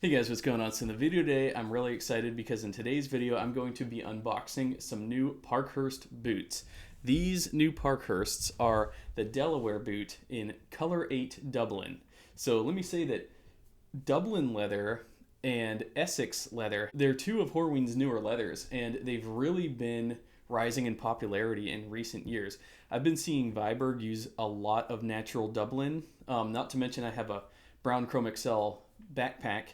Hey guys, what's going on? So in the video today, I'm really excited because in today's video, I'm going to be unboxing some new Parkhurst boots. These new Parkhursts are the Delaware boot in Color 8 Dublin. So let me say that Dublin leather and Essex leather, they're two of Horween's newer leathers, and they've really been rising in popularity in recent years. I've been seeing Viberg use a lot of natural Dublin, not to mention I have a brown chromexcel backpack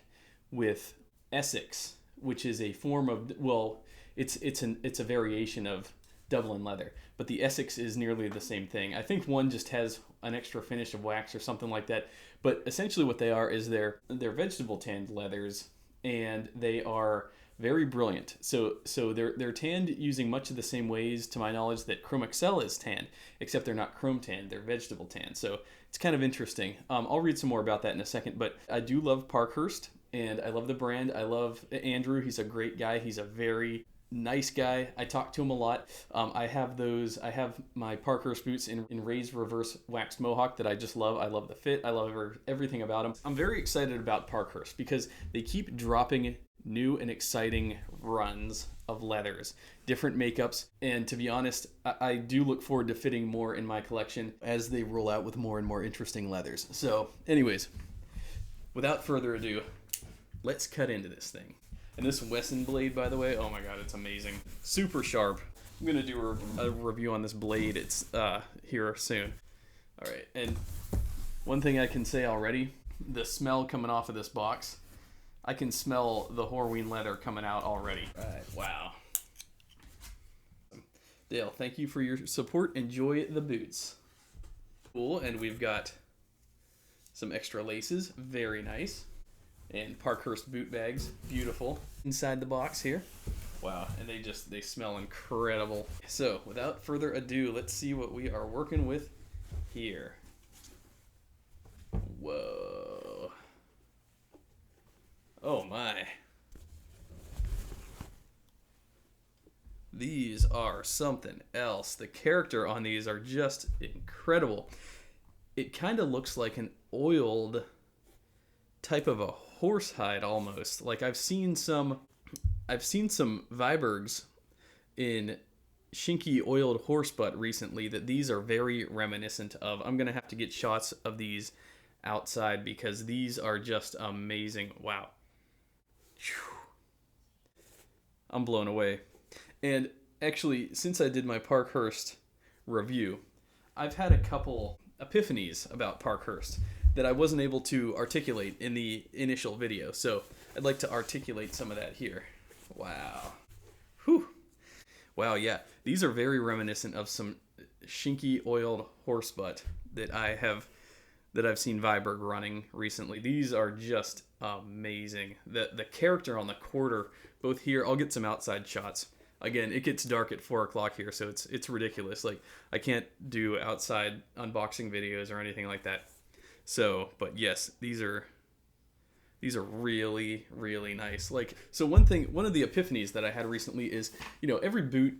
with Essex, which is a form of, well, it's a variation of Dublin leather, but the Essex is nearly the same thing. I think one just has an extra finish of wax or something like that, but essentially what they are is they're vegetable tanned leathers, and they are very brilliant. So they're tanned using much of the same ways, to my knowledge, that chromexcel is tanned, except they're not chrome tanned, they're vegetable tanned. So it's kind of interesting. I'll read some more about that in a second, but I do love Parkhurst, and I love the brand. I love Andrew. He's a great guy. He's a very nice guy. I talk to him a lot. I have my Parkhurst boots in raised reverse waxed mohawk that I just love. I love the fit. I love everything about them. I'm very excited about Parkhurst because they keep dropping new and exciting runs of leathers, different makeups, and to be honest, I do look forward to fitting more in my collection as they roll out with more and more interesting leathers. So anyways, without further ado, let's cut into this thing. And this Wesson blade, by the way, oh my god, it's amazing. Super sharp. I'm going to do a review on this blade. It's here soon. Alright, and one thing I can say already, the smell coming off of this box, I can smell the Horween leather coming out already. Right. Wow. Dale, thank you for your support. Enjoy the boots. Cool, and we've got some extra laces. Very nice. And Parkhurst boot bags, beautiful. Inside the box here. Wow, and they smell incredible. So, without further ado, let's see what we are working with here. Whoa. Oh my. These are something else. The character on these are just incredible. It kind of looks like an oiled type of a horsehide almost. Like I've seen some Vibergs in shinky oiled horse butt recently that these are very reminiscent of. I'm gonna have to get shots of these outside because these are just amazing. Wow. I'm blown away. And actually, since I did my Parkhurst review, I've had a couple epiphanies about Parkhurst that I wasn't able to articulate in the initial video. So I'd like to articulate some of that here. Wow. Whew. Wow, yeah. These are very reminiscent of some shinky oiled horse butt that I've seen Viberg running recently. These are just amazing. The character on the quarter, both here, I'll get some outside shots. Again, it gets dark at 4 o'clock here, so it's ridiculous. Like, I can't do outside unboxing videos or anything like that. So, but yes, these are really, really nice. Like, so one of the epiphanies that I had recently is, every boot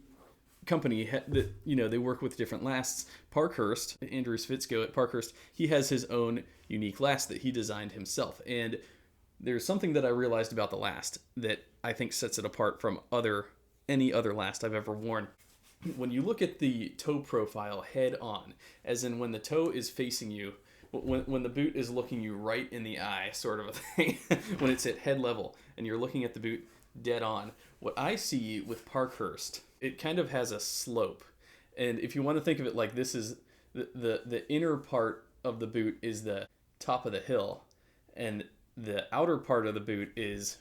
company that, they work with different lasts. Parkhurst, Andrew Fitzko at Parkhurst, he has his own unique last that he designed himself. And there's something that I realized about the last that I think sets it apart from any other last I've ever worn. When you look at the toe profile head on, as in when the toe is facing you, when the boot is looking you right in the eye, sort of a thing, when it's at head level and you're looking at the boot dead on, what I see with Parkhurst, it kind of has a slope. And if you want to think of it like this, is the inner part of the boot is the top of the hill, and the outer part of the boot is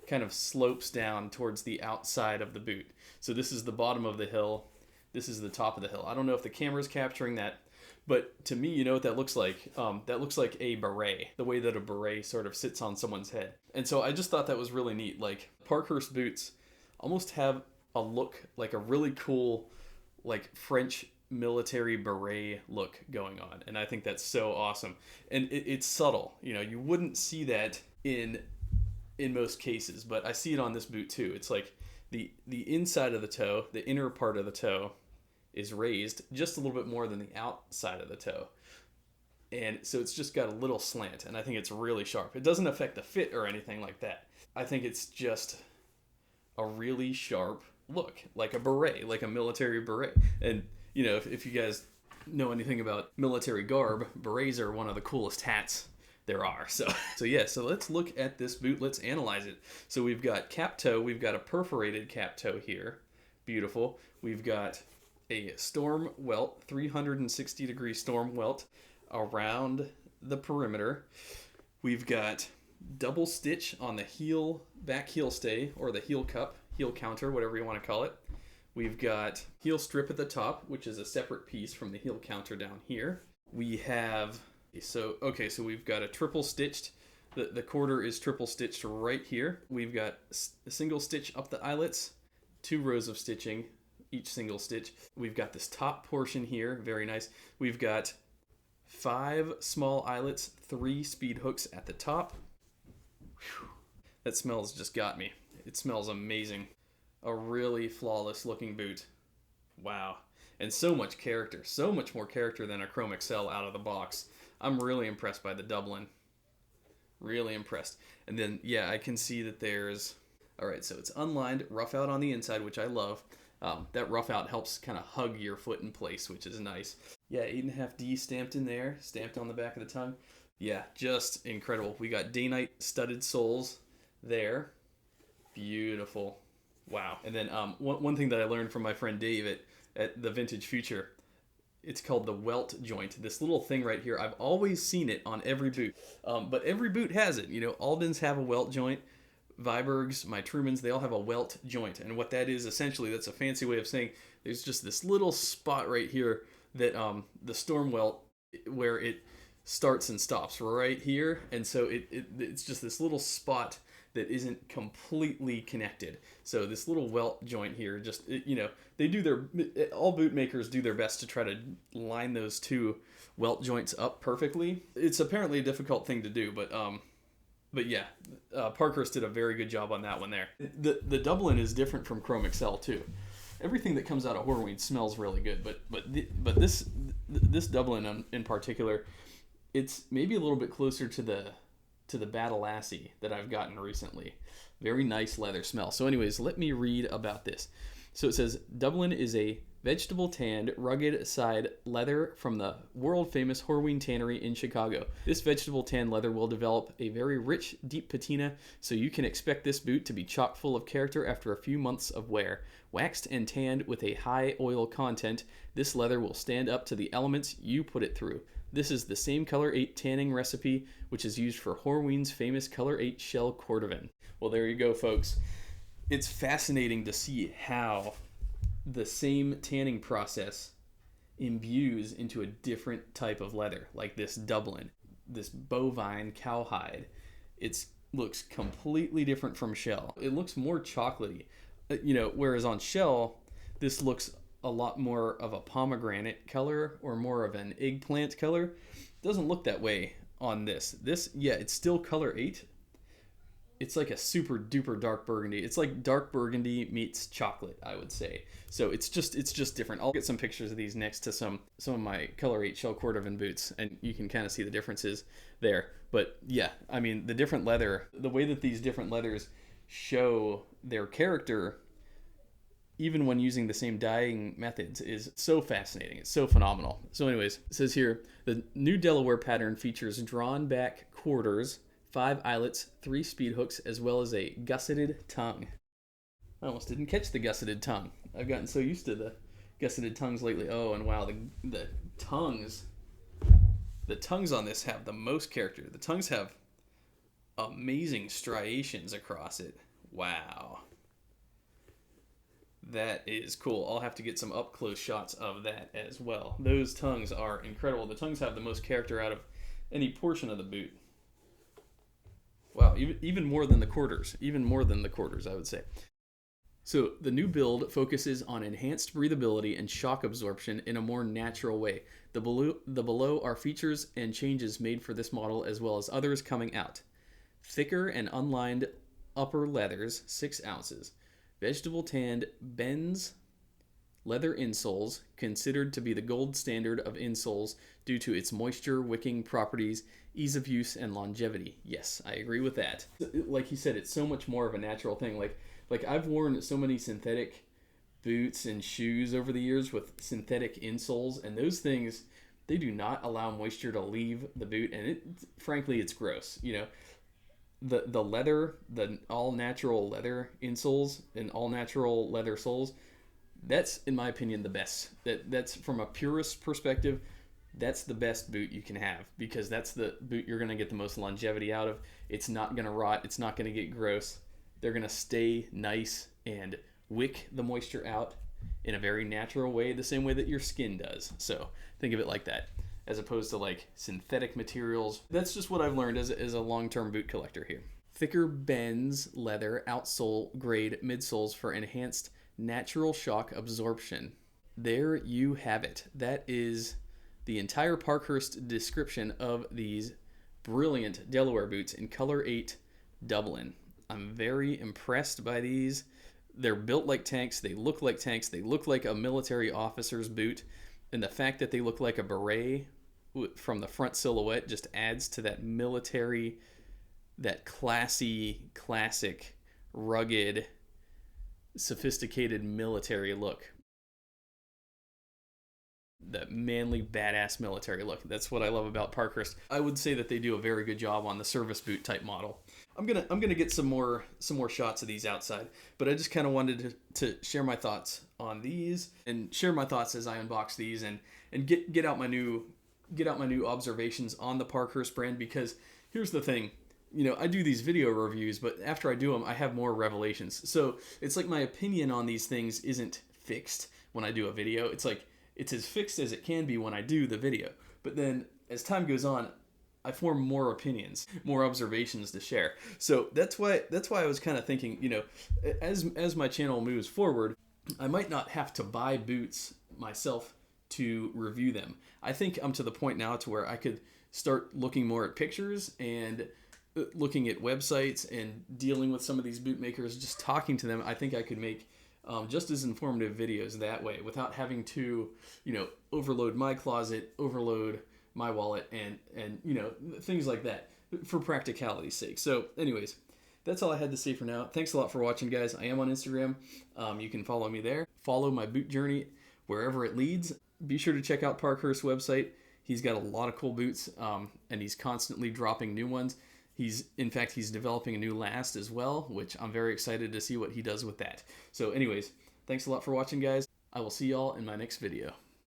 kind of slopes down towards the outside of the boot. So this is the bottom of the hill, this is the top of the hill. I don't know if the camera's capturing that, but to me, you know what that looks like? That looks like a beret, the way that a beret sort of sits on someone's head. And so I just thought that was really neat. Like, Parkhurst boots almost have a look, like a really cool, like French military beret look going on. And I think that's so awesome. And it's subtle. You wouldn't see that in most cases, but I see it on this boot too. It's like the inside of the toe, the inner part of the toe, is raised just a little bit more than the outside of the toe. And so it's just got a little slant, and I think it's really sharp. It doesn't affect the fit or anything like that. I think it's just a really sharp look, like a beret, like a military beret. And, you know, if you guys know anything about military garb, berets are one of the coolest hats there are. So yeah, so let's look at this boot. Let's analyze it. So we've got cap toe. We've got a perforated cap toe here. Beautiful. We've got a storm welt, 360-degree storm welt around the perimeter. We've got double stitch on the heel, back heel stay, or the heel cup, heel counter, whatever you want to call it. We've got heel strip at the top, which is a separate piece from the heel counter down here. We have, so we've got a triple stitched, the quarter is triple stitched right here. We've got a single stitch up the eyelets, 2 rows of stitching, each single stitch. We've got this top portion here, very nice. We've got 5 small eyelets, 3 speed hooks at the top. Whew. That smells just got me. It smells amazing. A really flawless looking boot. Wow. And so much character. So much more character than a chromexcel out of the box. I'm really impressed by the Dublin. Really impressed. And then, yeah, I can see that there's... Alright, so it's unlined, rough out on the inside, which I love. That rough out helps kind of hug your foot in place, which is nice. Yeah, 8.5D stamped in there, stamped on the back of the tongue. Yeah, just incredible. We got day-night studded soles there. Beautiful. Wow. And then one thing that I learned from my friend Dave at the Vintage Future, it's called the welt joint. This little thing right here, I've always seen it on every boot, but every boot has it. You know, Aldens have a welt joint. Vibergs, my Trumans, they all have a welt joint. And what that is, essentially, that's a fancy way of saying there's just this little spot right here that the storm welt, where it starts and stops right here. And so it's just this little spot that isn't completely connected. So this little welt joint here, just, you know, they do all boot makers do their best to try to line those 2 welt joints up perfectly. It's apparently a difficult thing to do, but yeah, Parkhurst did a very good job on that one there. The Dublin is different from chromexcel too. Everything that comes out of Horween smells really good, but this Dublin in particular, it's maybe a little bit closer to the Battle Lassie that I've gotten recently. Very nice leather smell. So anyways, let me read about this. So it says, Dublin is a vegetable tanned, rugged side leather from the world famous Horween Tannery in Chicago. This vegetable tan leather will develop a very rich, deep patina, so you can expect this boot to be chock full of character after a few months of wear. Waxed and tanned with a high oil content, this leather will stand up to the elements you put it through. This is the same Color 8 tanning recipe, which is used for Horween's famous Color 8 shell cordovan. Well, there you go, folks. It's fascinating to see how the same tanning process imbues into a different type of leather, like this Dublin, this bovine cowhide. It looks completely different from shell. It looks more chocolatey, you know, whereas on shell, this looks a lot more of a pomegranate color or more of an eggplant color. It doesn't look that way on this. This, yeah, it's still Color 8. It's like a super duper dark burgundy. It's like dark burgundy meets chocolate, I would say. So it's just different. I'll get some pictures of these next to some of my Color 8 shell cordovan boots, and you can kind of see the differences there. But yeah, I mean, the different leather, the way that these different leathers show their character, even when using the same dyeing methods, is so fascinating. It's so phenomenal. So anyways, it says here, the new Delaware pattern features drawn back quarters, 5 eyelets, 3 speed hooks, as well as a gusseted tongue. I almost didn't catch the gusseted tongue. I've gotten so used to the gusseted tongues lately. Oh, and wow, the tongues on this have the most character. The tongues have amazing striations across it. Wow. That is cool. I'll have to get some up-close shots of that as well. Those tongues are incredible. The tongues have the most character out of any portion of the boot. Wow, even more than the quarters. Even more than the quarters, I would say. So the new build focuses on enhanced breathability and shock absorption in a more natural way. The below are features and changes made for this model as well as others coming out. Thicker and unlined upper leathers, 6 ounces. Vegetable tanned bends leather insoles, considered to be the gold standard of insoles due to its moisture wicking properties, ease of use, and longevity. Yes, I agree with that. Like he said, it's so much more of a natural thing. Like I've worn so many synthetic boots and shoes over the years with synthetic insoles, and those things, they do not allow moisture to leave the boot, and frankly it's gross. You know, the leather, the all natural leather insoles and all natural leather soles, that's in my opinion the best. That's from a purist perspective, that's the best boot you can have, because that's the boot you're going to get the most longevity out of. It's not going to rot, it's not going to get gross. They're going to stay nice and wick the moisture out in a very natural way, the same way that your skin does. So think of it like that, as opposed to like synthetic materials. That's just what I've learned as a long-term boot collector here. Thicker bends leather outsole grade midsoles for enhanced natural shock absorption. There you have it. That is the entire Parkhurst description of these brilliant Delaware boots in color 8 Dublin. I'm very impressed by these. They're built like tanks. They look like tanks. They look like a military officer's boot. And the fact that they look like a beret from the front silhouette just adds to that military, that classy, classic, rugged, sophisticated military look. That manly, badass military look. That's what I love about Parkhurst. I would say that they do a very good job on the service boot type model. I'm gonna get some more shots of these outside, but I just kind of wanted to share my thoughts on these and share my thoughts as I unbox these and get out my new observations on the Parkhurst brand. Because here's the thing, you know, I do these video reviews, but after I do them, I have more revelations. So it's like my opinion on these things isn't fixed when I do a video. It's like it's as fixed as it can be when I do the video. But then as time goes on, I form more opinions, more observations to share. So that's why I was kind of thinking, you know, as my channel moves forward, I might not have to buy boots myself to review them. I think I'm to the point now to where I could start looking more at pictures and looking at websites and dealing with some of these boot makers, just talking to them. I think I could make just as informative videos that way without having to, you know, overload my closet, overload my wallet, and you know, things like that for practicality's sake. So anyways, that's all I had to say for now. Thanks a lot for watching, guys. I am on Instagram. You can follow me there. Follow my boot journey wherever it leads. Be sure to check out Parkhurst's website. He's got a lot of cool boots, and he's constantly dropping new ones. In fact, he's developing a new last as well, which I'm very excited to see what he does with that. So anyways, thanks a lot for watching, guys. I will see y'all in my next video.